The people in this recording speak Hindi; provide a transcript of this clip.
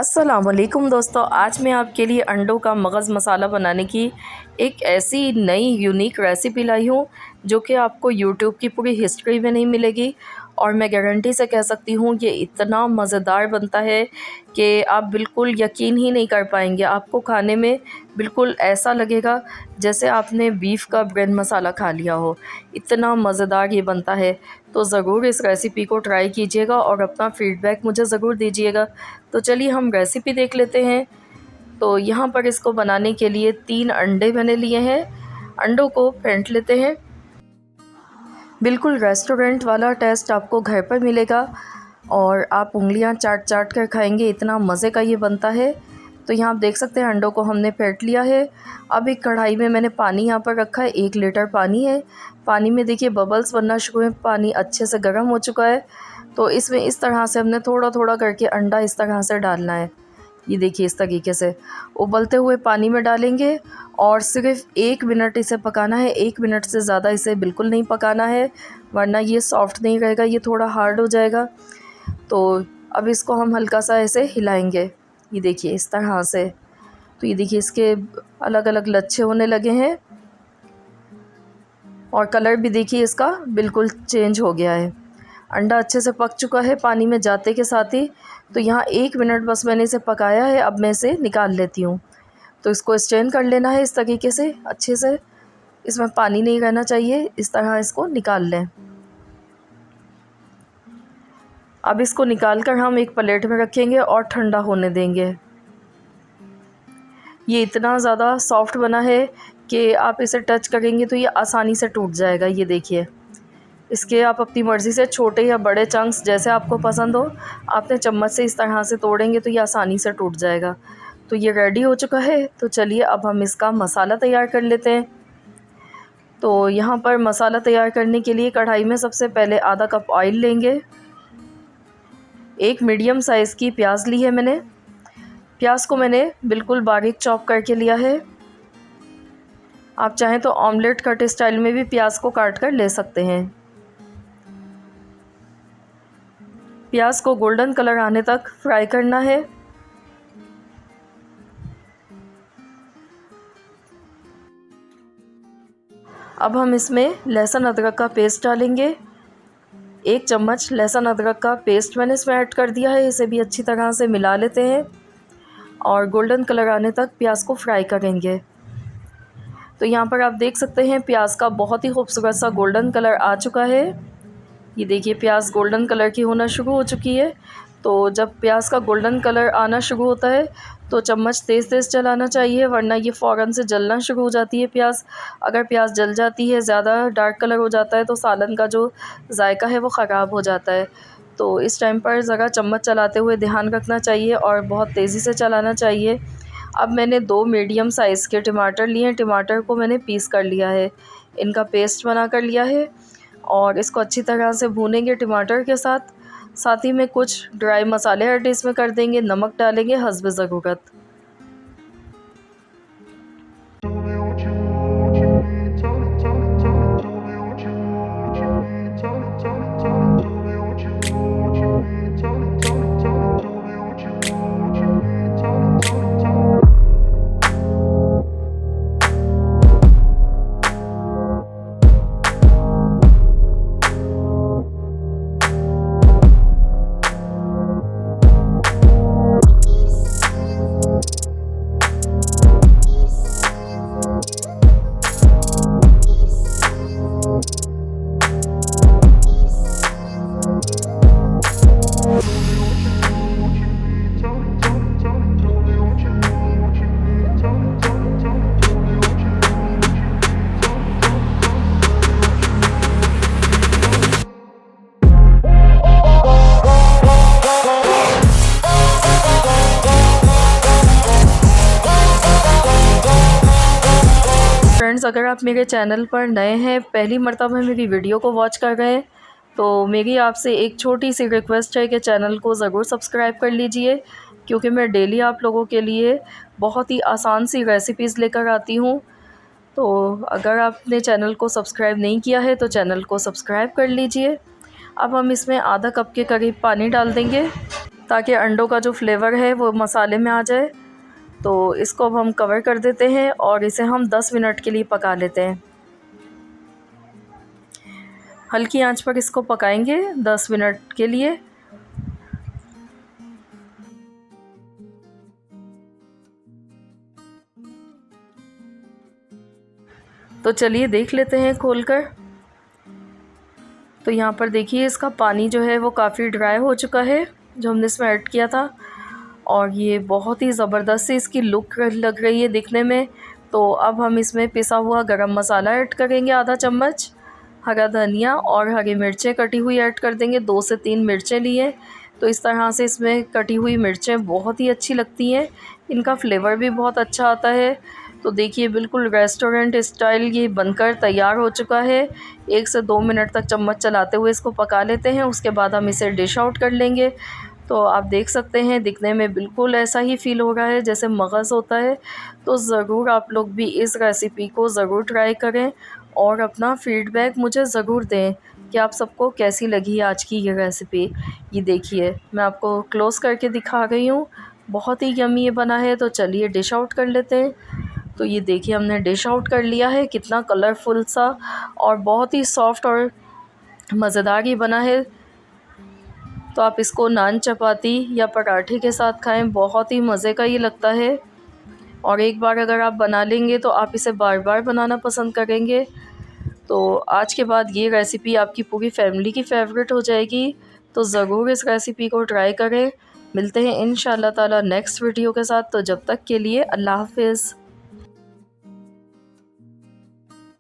अस्सलामुअलैकुम दोस्तों, आज मैं आपके लिए अंडों का मगज़ मसाला बनाने की एक ऐसी नई यूनिक रेसिपी लाई हूँ जो कि आपको यूट्यूब की पूरी हिस्ट्री में नहीं मिलेगी। और मैं गारंटी से कह सकती हूँ ये इतना मज़ेदार बनता है कि आप बिल्कुल यकीन ही नहीं कर पाएंगे। आपको खाने में बिल्कुल ऐसा लगेगा जैसे आपने बीफ का ब्रेड मसाला खा लिया हो, इतना मज़ेदार ये बनता है। तो ज़रूर इस रेसिपी को ट्राई कीजिएगा और अपना फ़ीडबैक मुझे ज़रूर दीजिएगा। तो चलिए हम रेसिपी देख लेते हैं। तो यहाँ पर इसको बनाने के लिए 3 अंडे मैंने लिए हैं। अंडों को फेंट लेते हैं। बिल्कुल रेस्टोरेंट वाला टेस्ट आपको घर पर मिलेगा और आप उंगलियां चाट चाट कर खाएंगे, इतना मज़े का ये बनता है। तो यहाँ आप देख सकते हैं अंडों को हमने फेंट लिया है। अब एक कढ़ाई में मैंने पानी यहाँ पर रखा है, 1 लीटर पानी है। पानी में देखिए बबल्स बनना शुरू है, पानी अच्छे से गर्म हो चुका है। तो इसमें इस तरह से हमने थोड़ा थोड़ा करके अंडा इस तरह से डालना है। ये देखिए इस तरीके से उबलते हुए पानी में डालेंगे और सिर्फ 1 मिनट इसे पकाना है। 1 मिनट से ज़्यादा इसे बिल्कुल नहीं पकाना है, वरना ये सॉफ्ट नहीं रहेगा, ये थोड़ा हार्ड हो जाएगा। तो अब इसको हम हल्का सा ऐसे हिलाएंगे, ये देखिए इस तरह से। तो ये देखिए इसके अलग अलग लच्छे होने लगे हैं और कलर भी देखिए इसका बिल्कुल चेंज हो गया है। अंडा अच्छे से पक चुका है पानी में जाते के साथ ही। तो यहाँ 1 मिनट बस मैंने इसे पकाया है, अब मैं इसे निकाल लेती हूँ। तो इसको स्ट्रेन कर लेना है इस तरीके से अच्छे से, इसमें पानी नहीं रहना चाहिए, इस तरह इसको निकाल लें। अब इसको निकाल कर हम एक प्लेट में रखेंगे और ठंडा होने देंगे। ये इतना ज़्यादा सॉफ्ट बना है कि आप इसे टच करेंगे तो ये आसानी से टूट जाएगा। ये देखिए इसके आप अपनी मर्ज़ी से छोटे या बड़े चंक्स जैसे आपको पसंद हो, आपने चम्मच से इस तरह से तोड़ेंगे तो ये आसानी से टूट जाएगा। तो ये रेडी हो चुका है। तो चलिए अब हम इसका मसाला तैयार कर लेते हैं। तो यहाँ पर मसाला तैयार करने के लिए कढ़ाई में सबसे पहले आधा कप ऑयल लेंगे। एक मीडियम साइज़ की प्याज ली है मैंने। प्याज को मैंने बिल्कुल बारीक चॉप करके लिया है। आप चाहें तो ऑमलेट कट स्टाइल में भी प्याज को काट कर ले सकते हैं। प्याज को गोल्डन कलर आने तक फ्राई करना है। अब हम इसमें लहसुन अदरक का पेस्ट डालेंगे। 1 चम्मच लहसुन अदरक का पेस्ट मैंने इसमें ऐड कर दिया है। इसे भी अच्छी तरह से मिला लेते हैं और गोल्डन कलर आने तक प्याज को फ्राई करेंगे। तो यहाँ पर आप देख सकते हैं प्याज का बहुत ही खूबसूरत सा गोल्डन कलर आ चुका है। ये देखिए प्याज गोल्डन कलर की होना शुरू हो चुकी है। तो जब प्याज का गोल्डन कलर आना शुरू होता है तो चम्मच तेज़ तेज़ चलाना चाहिए, वरना ये फ़ौरन से जलना शुरू हो जाती है प्याज। अगर प्याज जल जाती है, ज़्यादा डार्क कलर हो जाता है, तो सालन का जो जायका है वो ख़राब हो जाता है। तो इस टाइम पर ज़रा चम्मच चलाते हुए ध्यान रखना चाहिए और बहुत तेज़ी से चलाना चाहिए। अब मैंने 2 मीडियम साइज़ के टमाटर लिए हैं। टमाटर को मैंने पीस कर लिया है, इनका पेस्ट बना कर लिया है और इसको अच्छी तरह से भूनेंगे टमाटर के साथ। साथ ही में कुछ ड्राई मसाले ऐड इसमें कर देंगे, नमक डालेंगे हस्ब ज़रूरत। फ्रेंड्स, अगर आप मेरे चैनल पर नए हैं, पहली मर्तबा मेरी वीडियो को वॉच कर रहे हैं, तो मेरी आपसे एक छोटी सी रिक्वेस्ट है कि चैनल को ज़रूर सब्सक्राइब कर लीजिए, क्योंकि मैं डेली आप लोगों के लिए बहुत ही आसान सी रेसिपीज़ लेकर आती हूँ। तो अगर आपने चैनल को सब्सक्राइब नहीं किया है तो चैनल को सब्सक्राइब कर लीजिए। अब हम इसमें आधा कप के करीब पानी डाल देंगे ताकि अंडों का जो फ्लेवर है वो मसाले में आ जाए। तो इसको अब हम कवर कर देते हैं और इसे हम 10 मिनट के लिए पका लेते हैं। हल्की आंच पर इसको पकाएंगे 10 मिनट के लिए। तो चलिए देख लेते हैं खोलकर। तो यहाँ पर देखिए इसका पानी जो है वो काफ़ी ड्राई हो चुका है जो हमने इसमें ऐड किया था, और ये बहुत ही ज़बरदस्त सी इसकी लुक लग रही है दिखने में। तो अब हम इसमें पिसा हुआ गरम मसाला ऐड करेंगे आधा चम्मच, हरा धनिया और हरी मिर्चें कटी हुई ऐड कर देंगे। 2 से 3 मिर्चें लिए, तो इस तरह से इसमें कटी हुई मिर्चें बहुत ही अच्छी लगती हैं, इनका फ्लेवर भी बहुत अच्छा आता है। तो देखिए बिल्कुल रेस्टोरेंट स्टाइल ये बनकर तैयार हो चुका है। 1 से 2 मिनट तक चम्मच चलाते हुए इसको पका लेते हैं, उसके बाद हम इसे डिश आउट कर लेंगे। तो आप देख सकते हैं दिखने में बिल्कुल ऐसा ही फ़ील हो रहा है जैसे मगज़ होता है। तो ज़रूर आप लोग भी इस रेसिपी को ज़रूर ट्राई करें और अपना फ़ीडबैक मुझे ज़रूर दें कि आप सबको कैसी लगी आज की ये रेसिपी। ये देखिए मैं आपको क्लोज़ करके दिखा रही हूँ, बहुत ही यम्मी ये बना है। तो चलिए डिश आउट कर लेते हैं। तो ये देखिए हमने डिश आउट कर लिया है, कितना कलरफुल सा और बहुत ही सॉफ्ट और मज़ेदार ये बना है। तो आप इसको नान, चपाती या पराठे के साथ खाएं, बहुत ही मज़े का ये लगता है। और एक बार अगर आप बना लेंगे तो आप इसे बार बार बनाना पसंद करेंगे। तो आज के बाद ये रेसिपी आपकी पूरी फैमिली की फेवरेट हो जाएगी। तो ज़रूर इस रेसिपी को ट्राई करें। मिलते हैं इंशाल्लाह ताला नेक्स्ट वीडियो के साथ। तो जब तक के लिए अल्लाह हाफ़िज़।